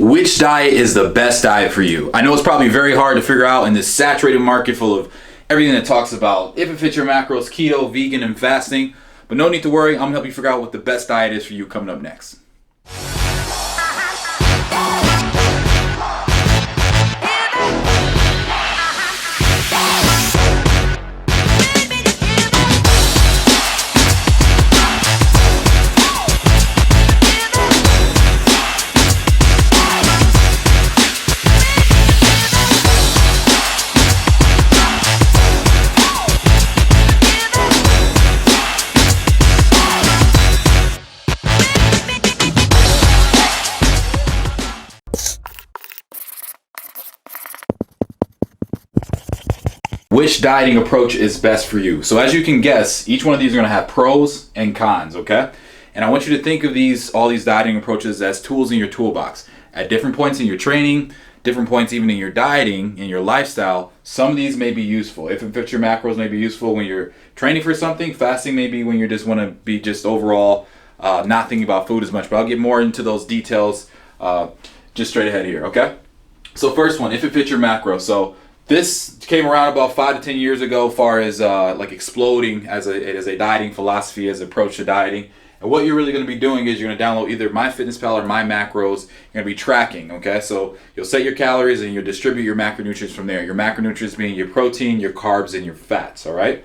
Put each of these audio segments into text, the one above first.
Which diet is the best diet for you? I know it's probably very hard to figure out in this saturated market full of everything that talks about if it fits your macros, keto, vegan, and fasting. But no need to worry, I'm gonna help you figure out what the best diet is for you coming up next. Which dieting approach is best for you? So as you can guess, each one of these are gonna have pros and cons, okay? And I want you to think of all these dieting approaches as tools in your toolbox. At different points in your training, different points even in your dieting, in your lifestyle, some of these may be useful. If it fits your macros, may be useful when you're training for something. Fasting maybe when you just wanna be just overall not thinking about food as much, but I'll get more into those details just straight ahead here, okay? So first one, if it fits your macro. So this came around about 5 to 10 years ago, as far as like exploding as a dieting philosophy, as an approach to dieting. And what you're really going to be doing is you're going to download either MyFitnessPal or My Macros. You're going to be tracking, okay? So you'll set your calories and you'll distribute your macronutrients from there. Your macronutrients being your protein, your carbs, and your fats, all right?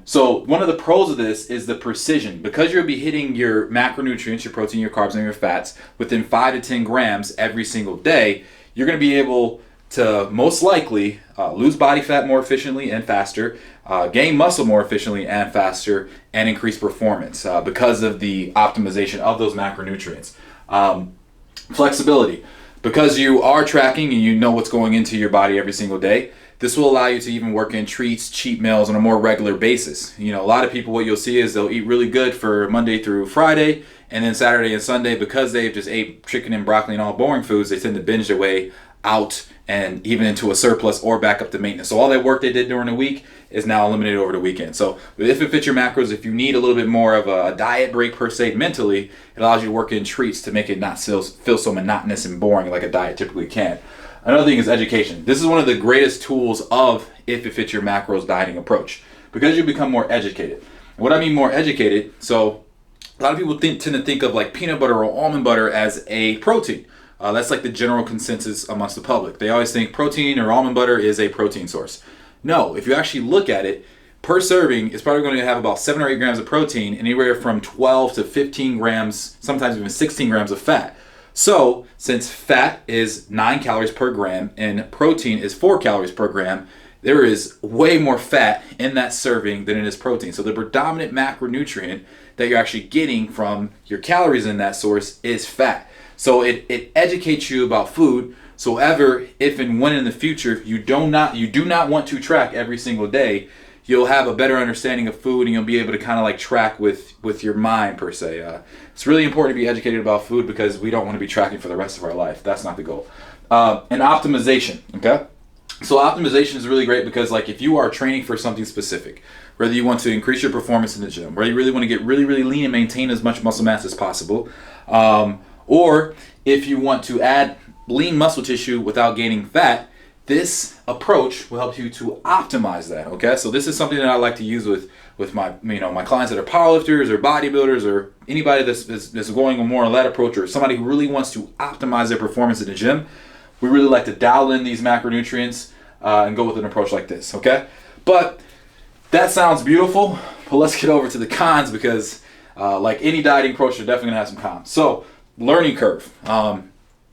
So one of the pros of this is the precision. Because you'll be hitting your macronutrients, your protein, your carbs, and your fats within 5 to 10 grams every single day, you're going to be able to most likely lose body fat more efficiently and faster, gain muscle more efficiently and faster, and increase performance because of the optimization of those macronutrients. Flexibility. Because you are tracking and you know what's going into your body every single day, this will allow you to even work in treats, cheat meals on a more regular basis. You know, a lot of people, what you'll see is they'll eat really good for Monday through Friday, and then Saturday and Sunday, because they've just ate chicken and broccoli and all boring foods, they tend to binge their way out and even into a surplus or back up to maintenance. So all that work they did during the week is now eliminated over the weekend. So if it fits your macros, if you need a little bit more of a diet break per se mentally, it allows you to work in treats to make it not feel so monotonous and boring like a diet typically can. Another thing is education. This is one of the greatest tools of if it fits your macros dieting approach, because you become more educated. And what I mean more educated, so a lot of people tend to think of like peanut butter or almond butter as a protein. That's like the general consensus amongst the public. They always think protein or almond butter is a protein source. No, if you actually look at it, per serving, it's probably going to have about 7 or 8 grams of protein, and anywhere from 12 to 15 grams, sometimes even 16 grams of fat. So, since fat is 9 calories per gram and protein is 4 calories per gram, there is way more fat in that serving than it is protein. So the predominant macronutrient that you're actually getting from your calories in that source is fat. So it educates you about food. So if and when in the future you do not want to track every single day, you'll have a better understanding of food and you'll be able to kind of like track with your mind per se. It's really important to be educated about food because we don't want to be tracking for the rest of our life. That's not the goal. And optimization, okay? So optimization is really great because like if you are training for something specific, whether you want to increase your performance in the gym, whether you really want to get really, really lean and maintain as much muscle mass as possible, or if you want to add lean muscle tissue without gaining fat, this approach will help you to optimize that, okay? So this is something that I like to use with my my clients that are powerlifters or bodybuilders or anybody that's going more on that approach, or somebody who really wants to optimize their performance in the gym. We really like to dial in these macronutrients and go with an approach like this, okay? But that sounds beautiful, but let's get over to the cons because like any dieting approach, you're definitely gonna have some cons. So learning curve.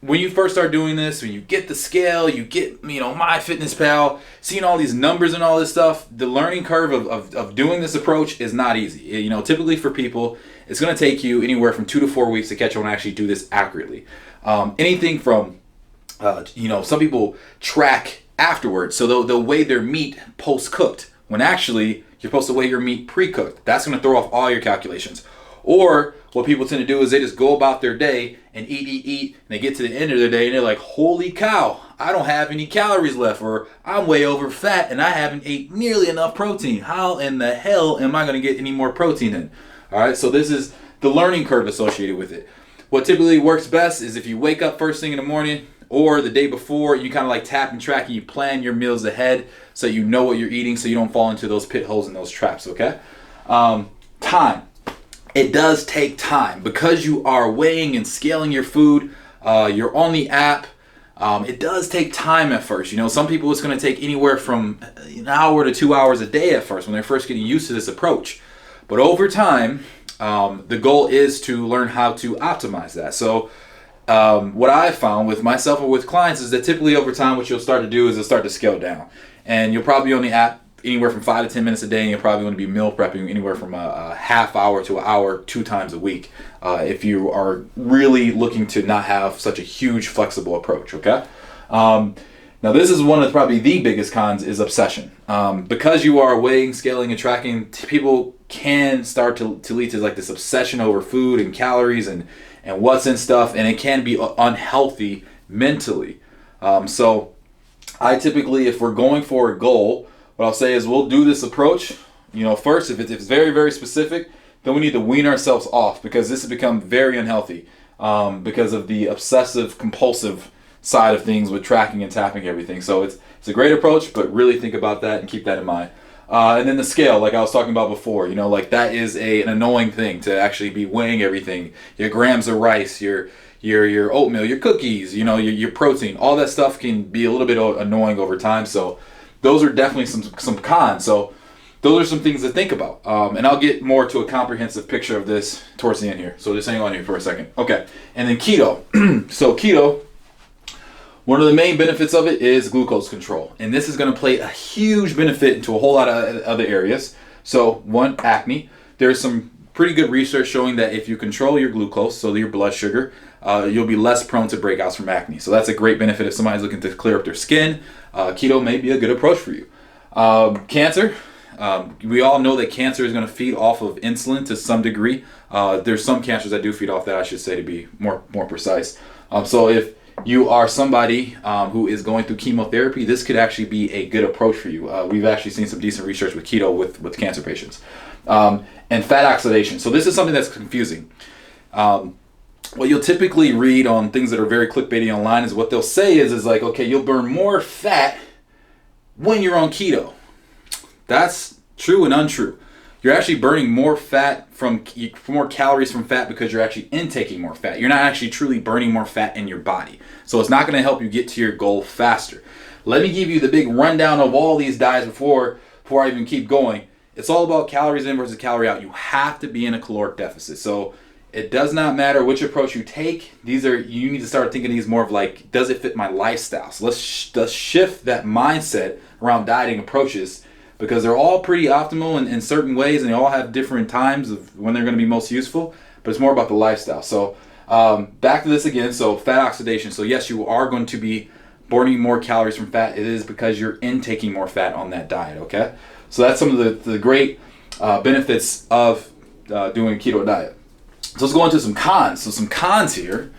When you first start doing this, when you get the scale, you get MyFitnessPal, seeing all these numbers and all this stuff, the learning curve of doing this approach is not easy. Typically for people, it's going to take you anywhere from 2 to 4 weeks to catch on and actually do this accurately. Anything from, some people track afterwards, so they'll weigh their meat post-cooked, when actually you're supposed to weigh your meat pre-cooked. That's going to throw off all your calculations. Or what people tend to do is they just go about their day and eat, and they get to the end of their day and they're like, holy cow, I don't have any calories left, or I'm way over fat and I haven't ate nearly enough protein. How in the hell am I going to get any more protein in? All right, so this is the learning curve associated with it. what typically works best is if you wake up first thing in the morning or the day before, you kind of like tap and track and you plan your meals ahead so you know what you're eating so you don't fall into those pit holes and those traps, okay? Time. It does take time because you are weighing and scaling your food. You're on the app. It does take time at first. You know, some people it's going to take anywhere from an hour to 2 hours a day at first when they're first getting used to this approach. But over time, the goal is to learn how to optimize that. So what I found with myself or with clients is that typically over time what you'll start to do is you'll start to scale down. And you'll probably on the app anywhere from 5 to 10 minutes a day, and you're probably going to be meal prepping anywhere from a half hour to an hour 2 times a week if you are really looking to not have such a huge flexible approach, okay? Now this is one of probably the biggest cons is obsession. Because you are weighing, scaling, and tracking, people can start to lead to like this obsession over food and calories and what's in stuff, and it can be unhealthy mentally. So I typically, if we're going for a goal, what I'll say is we'll do this approach, you know, first, if it's very, very specific, then we need to wean ourselves off because this has become very unhealthy because of the obsessive compulsive side of things with tracking and tapping everything. So it's a great approach, but really think about that and keep that in mind. And then the scale, like I was talking about before, you know, like that is an annoying thing to actually be weighing everything. Your grams of rice, your oatmeal, your cookies, you know, your protein, all that stuff can be a little bit annoying over time. So those are definitely some cons. So those are some things to think about. And I'll get more to a comprehensive picture of this towards the end here. So just hang on here for a second. Okay. And then keto. So keto, one of the main benefits of it is glucose control. And this is going to play a huge benefit into a whole lot of other areas. So one, acne. There's some pretty good research showing that if you control your glucose, so your blood sugar, you'll be less prone to breakouts from acne. So that's a great benefit if somebody's looking to clear up their skin. Keto may be a good approach for you. Cancer. We all know that cancer is going to feed off of insulin to some degree. There's some cancers that do feed off that, I should say, to be more precise. So if you are somebody who is going through chemotherapy, this could actually be a good approach for you. We've actually seen some decent research with keto with cancer patients. And fat oxidation. So this is something that's confusing. What you'll typically read on things that are very clickbaity online is what they'll say is like, okay, you'll burn more fat when you're on keto. That's true and untrue. You're actually burning more fat more calories from fat because you're actually intaking more fat. You're not actually truly burning more fat in your body. So it's not going to help you get to your goal faster. Let me give you the big rundown of all these diets before I even keep going. It's all about calories in versus calorie out. You have to be in a caloric deficit. So it does not matter which approach you take. You need to start thinking these more of like, does it fit my lifestyle? So let's shift that mindset around dieting approaches because they're all pretty optimal in certain ways and they all have different times of when they're going to be most useful, but it's more about the lifestyle. So back to this again. So fat oxidation. So yes, you are going to be burning more calories from fat. It is because you're intaking more fat on that diet, okay? So that's some of the great benefits of doing a keto diet. So let's go into some cons. So some cons here.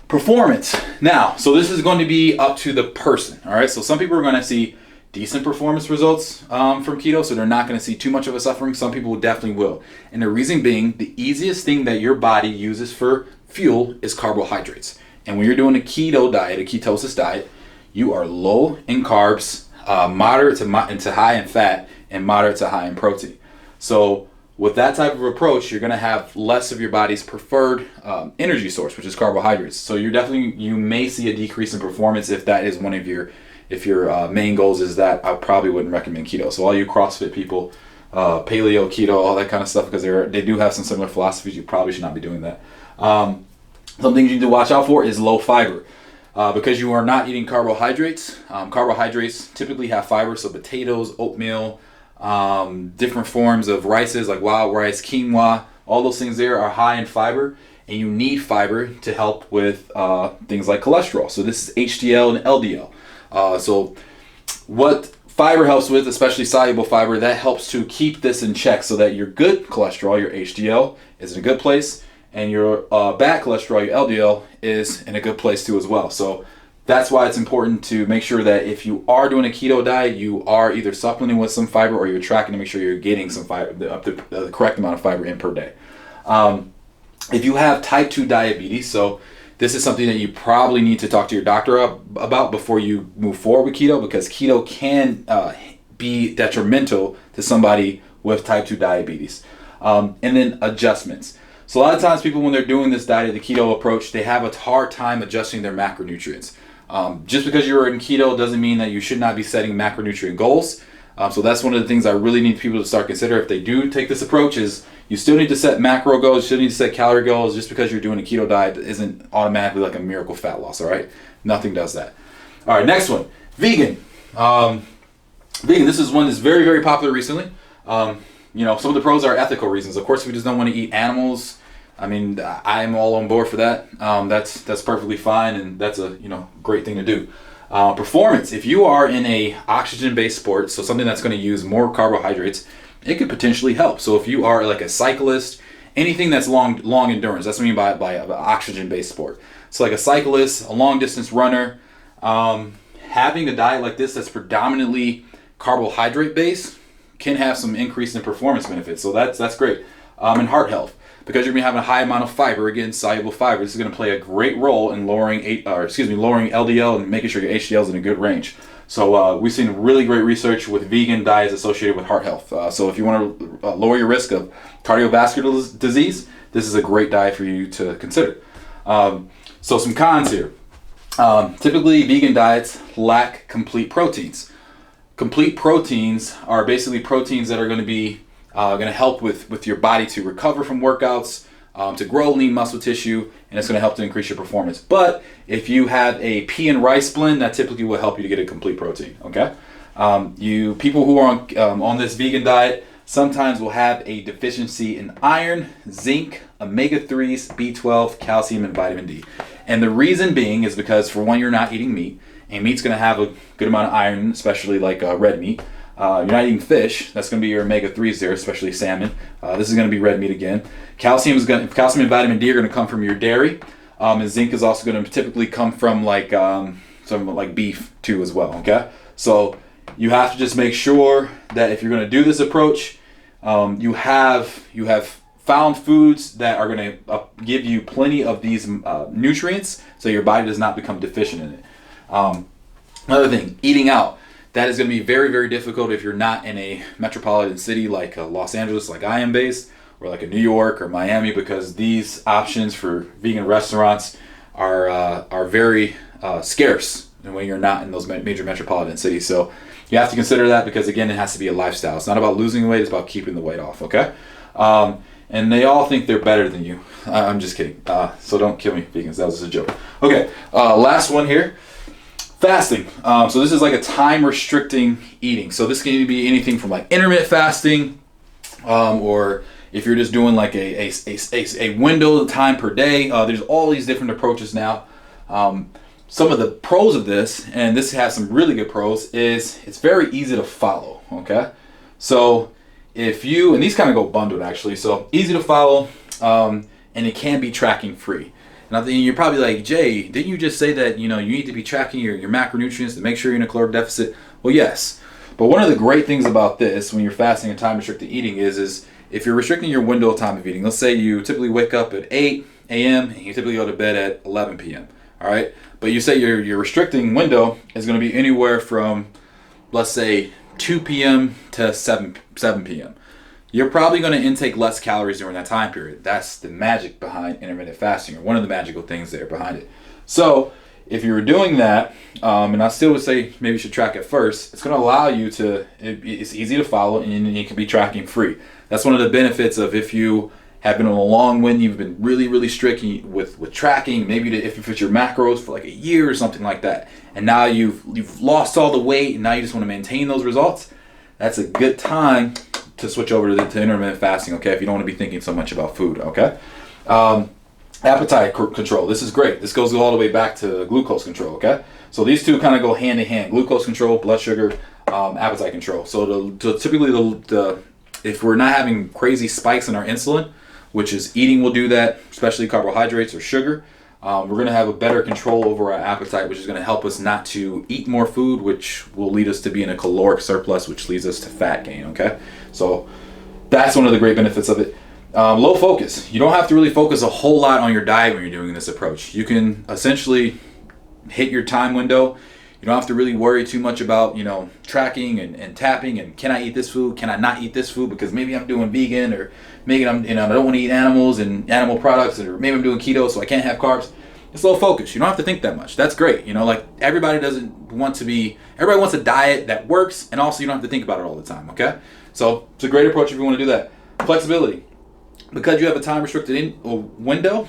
Performance. Now, so this is going to be up to the person, all right? So some people are going to see decent performance results from keto, so they're not going to see too much of a suffering. Some people definitely will. And the reason being, the easiest thing that your body uses for fuel is carbohydrates. And when you're doing a keto diet, a ketosis diet, you are low in carbs, moderate to high in fat, and moderate to high in protein. So with that type of approach, you're going to have less of your body's preferred energy source, which is carbohydrates. So you may see a decrease in performance if that is one of your main goals is that. I probably wouldn't recommend keto. So all you CrossFit people, paleo, keto, all that kind of stuff, because they do have some similar philosophies, you probably should not be doing that. Some things you need to watch out for is low fiber. Because you are not eating carbohydrates. Carbohydrates typically have fiber, so potatoes, oatmeal, different forms of rices like wild rice, quinoa, all those things there are high in fiber, and you need fiber to help with things like cholesterol. So this is HDL and LDL. So what fiber helps with, especially soluble fiber, that helps to keep this in check so that your good cholesterol, your HDL, is in a good place, and your bad cholesterol, your LDL, is in a good place too as well. So that's why it's important to make sure that if you are doing a keto diet, you are either supplementing with some fiber or you're tracking to make sure you're getting some fiber, the correct amount of fiber in per day. If you have type 2 diabetes, so this is something that you probably need to talk to your doctor about before you move forward with keto, because keto can be detrimental to somebody with type 2 diabetes. And then adjustments. So a lot of times people, when they're doing this diet, the keto approach, they have a hard time adjusting their macronutrients. Just because you're in keto doesn't mean that you should not be setting macronutrient goals. So that's one of the things I really need people to start consider if they do take this approach, is you still need to set macro goals, you still need to set calorie goals. Just because you're doing a keto diet isn't automatically like a miracle fat loss, all right? Nothing does that. All right, next one, vegan. Vegan, this is one that's very, very popular recently. You know, some of the pros are ethical reasons. Of course, if you just don't want to eat animals, I mean, I'm all on board for that. That's perfectly fine, and that's a great thing to do. Performance. If you are in a oxygen-based sport, so something that's going to use more carbohydrates, it could potentially help. So if you are like a cyclist, anything that's long endurance, that's what I mean by an oxygen-based sport. So like a cyclist, a long-distance runner, having a diet like this that's predominantly carbohydrate-based can have some increase in performance benefits. So that's great. And heart health. Because you're going to be having a high amount of fiber, again, soluble fiber, this is going to play a great role in lowering LDL and making sure your HDL is in a good range. So we've seen really great research with vegan diets associated with heart health. So if you want to lower your risk of cardiovascular disease, this is a great diet for you to consider. So some cons here. Typically, vegan diets lack complete proteins. Complete proteins are basically proteins that are going to be going to help with your body to recover from workouts, to grow lean muscle tissue, and it's going to help to increase your performance. But if you have a pea and rice blend, that typically will help you to get a complete protein. Okay, you people who are on this vegan diet sometimes will have a deficiency in iron, zinc, omega-3s, B12, calcium, and vitamin D. And the reason being is because, for one, you're not eating meat, and meat's going to have a good amount of iron, especially like red meat. You're not eating fish. That's going to be your omega-3s there, especially salmon. This is going to be red meat again. Calcium and vitamin D are going to come from your dairy, and zinc is also going to typically come from like some like beef too as well. Okay, so you have to just make sure that if you're going to do this approach, you have found foods that are going to give you plenty of these nutrients, so your body does not become deficient in it. Another thing, eating out. That is going to be very, very difficult if you're not in a metropolitan city like Los Angeles, like I am based, or like a New York or Miami, because these options for vegan restaurants are very scarce when you're not in those major metropolitan cities. So you have to consider that, because again, it has to be a lifestyle. It's not about losing weight; it's about keeping the weight off. Okay, and they all think they're better than you. I'm just kidding. So don't kill me, vegans. That was just a joke. Okay, last one here. Fasting. So this is like a time restricting eating. So this can be anything from like intermittent fasting, or if you're just doing like a window of time per day. There's all these different approaches now. Some of the pros of this, and this has some really good pros, is it's very easy to follow. Okay, so if you, and these kind of go bundled actually. So easy to follow, and it can be tracking free. Now, you're probably like, Jay, didn't you just say that you need to be tracking your macronutrients to make sure you're in a caloric deficit? Well, yes. But one of the great things about this, when you're fasting and time restricted eating, is if you're restricting your window of time of eating, let's say you typically wake up at 8 a.m. and you typically go to bed at 11 p.m. All right, but you say your restricting window is going to be anywhere from, let's say, 2 p.m. to 7 p.m. You're probably going to intake less calories during that time period. That's the magic behind intermittent fasting, or one of the magical things there behind it. So if you were doing that, and I still would say maybe you should track it first, it's going to allow you to, it's easy to follow, and you can be tracking free. That's one of the benefits of if you have been on a long win, you've been really, really strict with tracking, maybe if you fit your macros for like a year or something like that, and now you've lost all the weight, and now you just want to maintain those results, that's a good time to switch over to intermittent fasting, okay, if you don't want to be thinking so much about food, okay? Appetite control, this is great. This goes all the way back to glucose control, okay? So these two kind of go hand in hand, glucose control, blood sugar, appetite control. So typically, if we're not having crazy spikes in our insulin, which is eating will do that, especially carbohydrates or sugar, we're going to have a better control over our appetite, which is going to help us not to eat more food, which will lead us to be in a caloric surplus, which leads us to fat gain, okay? So that's one of the great benefits of it. Low focus. You don't have to really focus a whole lot on your diet when you're doing this approach. You can essentially hit your time window. You don't have to really worry too much about, tracking and tapping and can I eat this food? Can I not eat this food? Because maybe I'm doing vegan, or maybe I don't want to eat animals and animal products, or maybe I'm doing keto so I can't have carbs. It's low focus. You don't have to think that much. That's great. Like everybody wants a diet that works, and also you don't have to think about it all the time, okay? So it's a great approach if you want to do that. Flexibility. Because you have a time restricted window,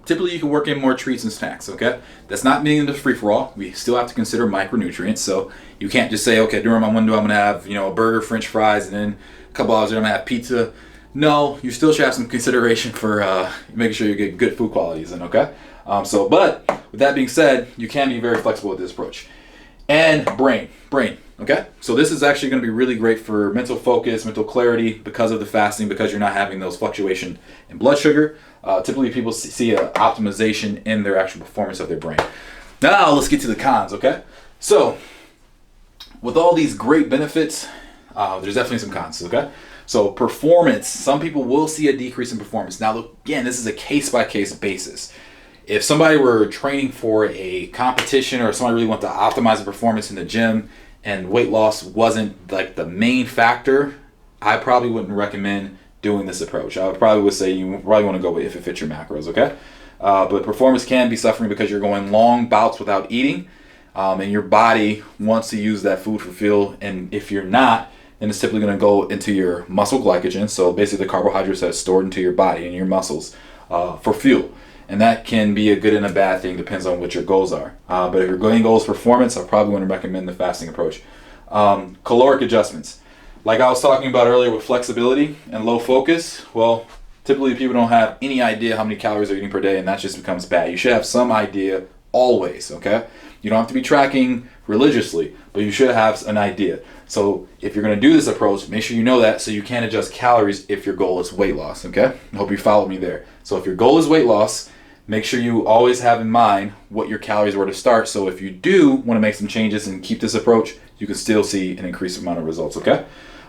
typically you can work in more treats and snacks, okay? That's not meaning it's free for all. We still have to consider micronutrients, so you can't just say, okay, during my window I'm gonna have, a burger, french fries, and then a couple hours later I'm gonna have pizza. No, you still should have some consideration for making sure you get good food qualities in, okay? But with that being said, you can be very flexible with this approach. And brain, okay? So this is actually gonna be really great for mental focus, mental clarity, because of the fasting, because you're not having those fluctuation in blood sugar. Typically people see an optimization in their actual performance of their brain. Now let's get to the cons, okay? So with all these great benefits, there's definitely some cons, okay? So performance, some people will see a decrease in performance. Now again, this is a case-by-case basis. If somebody were training for a competition, or somebody really wanted to optimize the performance in the gym and weight loss wasn't like the main factor, I probably wouldn't recommend doing this approach. I would say you probably want to go with if it fits your macros, okay? But performance can be suffering because you're going long bouts without eating, and your body wants to use that food for fuel, and if you're not, then it's typically going to go into your muscle glycogen, so basically the carbohydrates that's stored into your body and your muscles for fuel. And that can be a good and a bad thing, depends on what your goals are. But if your main goal is performance, I probably want to recommend the fasting approach. Caloric adjustments. Like I was talking about earlier with flexibility and low focus, well, typically people don't have any idea how many calories they're eating per day, and that just becomes bad. You should have some idea always, okay? You don't have to be tracking religiously, but you should have an idea. So if you're going to do this approach, make sure you know that so you can adjust calories if your goal is weight loss, okay? I hope you followed me there. So if your goal is weight loss, make sure you always have in mind what your calories were to start, so if you do want to make some changes and keep this approach, you can still see an increased amount of results, okay?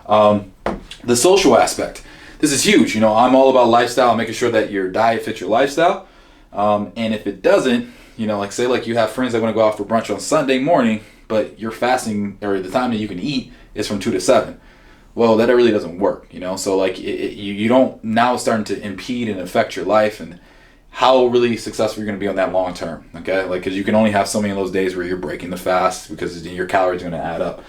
The social aspect. This is huge. I'm all about lifestyle, making sure that your diet fits your lifestyle. And if it doesn't, say you have friends that want to go out for brunch on Sunday morning, but you're fasting, or the time that you can eat is from 2 to 7. Well, that really doesn't work, So you don't, now it's starting to impede and affect your life and how really successful you're going to be on that long term, okay? Because you can only have so many of those days where you're breaking the fast because your calories are going to add up.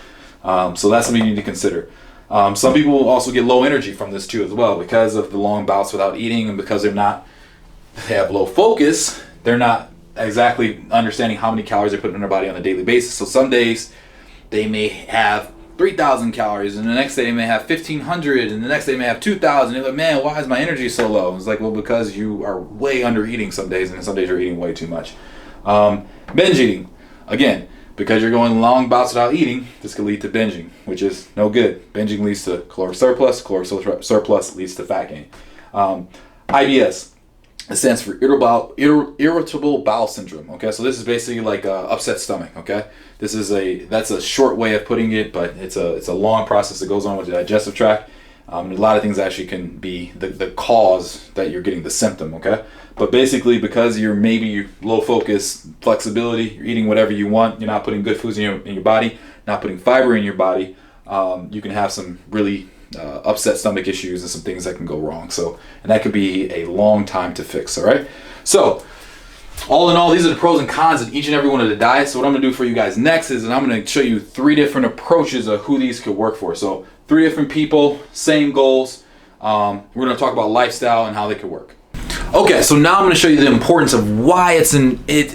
So that's something you need to consider. Some people will also get low energy from this too as well, because of the long bouts without eating, and because they have low focus, they're not exactly understanding how many calories they're putting in their body on a daily basis. So some days they may have 3,000 calories, and the next day they may have 1,500, and the next day they may have 2,000. They're like, man, why is my energy so low? It's like, well, because you are way under eating some days, and some days you're eating way too much. Binge eating, again, because you're going long bouts without eating, this could lead to binging, which is no good. Binging leads to caloric surplus leads to fat gain. IBS, it stands for irritable bowel syndrome. Okay, so this is basically like upset stomach. Okay, that's a short way of putting it, but it's a long process that goes on with the digestive tract. A lot of things actually can be the cause that you're getting the symptom. Okay, but basically because you're maybe low focus, flexibility, you're eating whatever you want, you're not putting good foods in your body, not putting fiber in your body, you can have some really upset stomach issues and some things that can go wrong. And that could be a long time to fix. All right. So all in all, these are the pros and cons of each and every one of the diets. So what I'm gonna do for you guys next is, I'm gonna show you 3 different approaches of who these could work for. So 3 different people, same goals. We're gonna talk about lifestyle and how they could work. Okay, so now I'm going to show you the importance of why it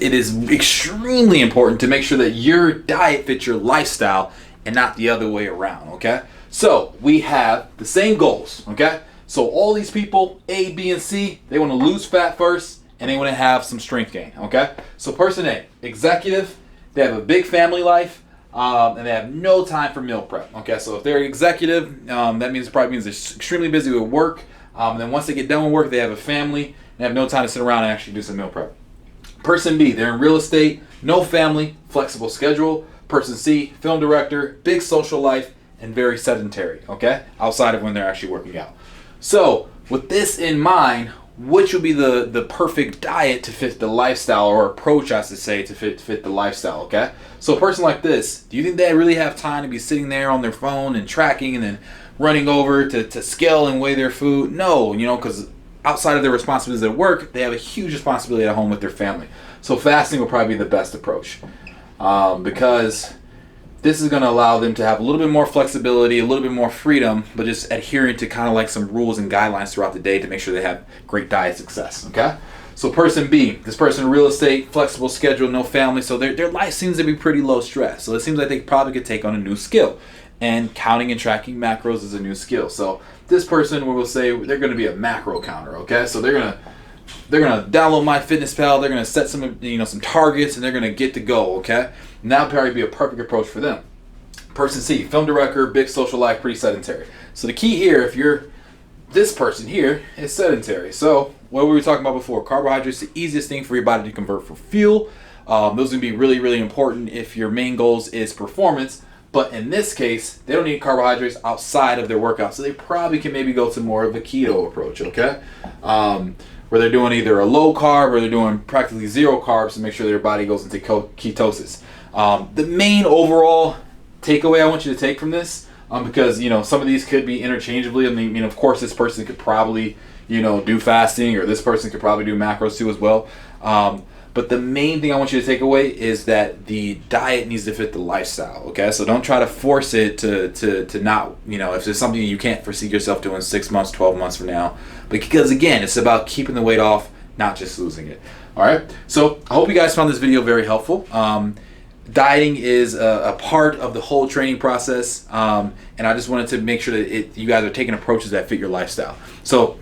is extremely important to make sure that your diet fits your lifestyle and not the other way around, okay? So we have the same goals, okay? So all these people, A, B, and C, they want to lose fat first and they want to have some strength gain, okay? So person A, executive, they have a big family life, and they have no time for meal prep, okay? So if they're executive, that means they're extremely busy with work. And then once they get done with work, they have a family. They have no time to sit around and actually do some meal prep. Person B, they're in real estate, no family, flexible schedule. Person C, film director, big social life, and very sedentary, okay? Outside of when they're actually working out. So with this in mind, which would be the perfect diet to fit the lifestyle, or approach, I should say, to fit the lifestyle, okay? So a person like this, do you think they really have time to be sitting there on their phone and tracking and then running over to scale and weigh their food? No, because outside of their responsibilities at work, they have a huge responsibility at home with their family. So fasting will probably be the best approach, because this is going to allow them to have a little bit more flexibility, a little bit more freedom, but just adhering to kind of like some rules and guidelines throughout the day to make sure they have great diet success, okay? So person B, this person, real estate, flexible schedule, no family, so their life seems to be pretty low stress. So it seems like they probably could take on a new skill. And counting and tracking macros is a new skill. So this person, we will say they're going to be a macro counter, okay? So they're gonna download MyFitnessPal, they're gonna set some targets, and they're gonna get to go, okay? And that would probably be a perfect approach for them. Person C, film director, big social life, pretty sedentary. So the key here, if you're this person here, is sedentary. So what we were talking about before, carbohydrates, the easiest thing for your body to convert for fuel. Those are gonna be really, really important if your main goals is performance. But in this case, they don't need carbohydrates outside of their workout, so they probably can maybe go to more of a keto approach, okay? Where they're doing either a low carb or they're doing practically zero carbs to make sure their body goes into ketosis. The main overall takeaway I want you to take from this, because some of these could be interchangeably. I mean, of course, this person could probably do fasting, or this person could probably do macros too as well. But the main thing I want you to take away is that the diet needs to fit the lifestyle, okay? So don't try to force it to not, if there's something you can't foresee yourself doing 6 months, 12 months from now. Because again, it's about keeping the weight off, not just losing it. All right? So I hope you guys found this video very helpful. Dieting is a part of the whole training process, and I just wanted to make sure that you guys are taking approaches that fit your lifestyle. So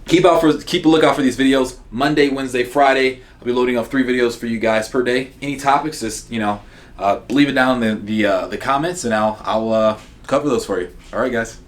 keep a lookout for these videos. Monday, Wednesday, Friday, I'll be loading up 3 videos for you guys per day. Any topics, just leave it down in the comments, and I'll cover those for you. All right, guys.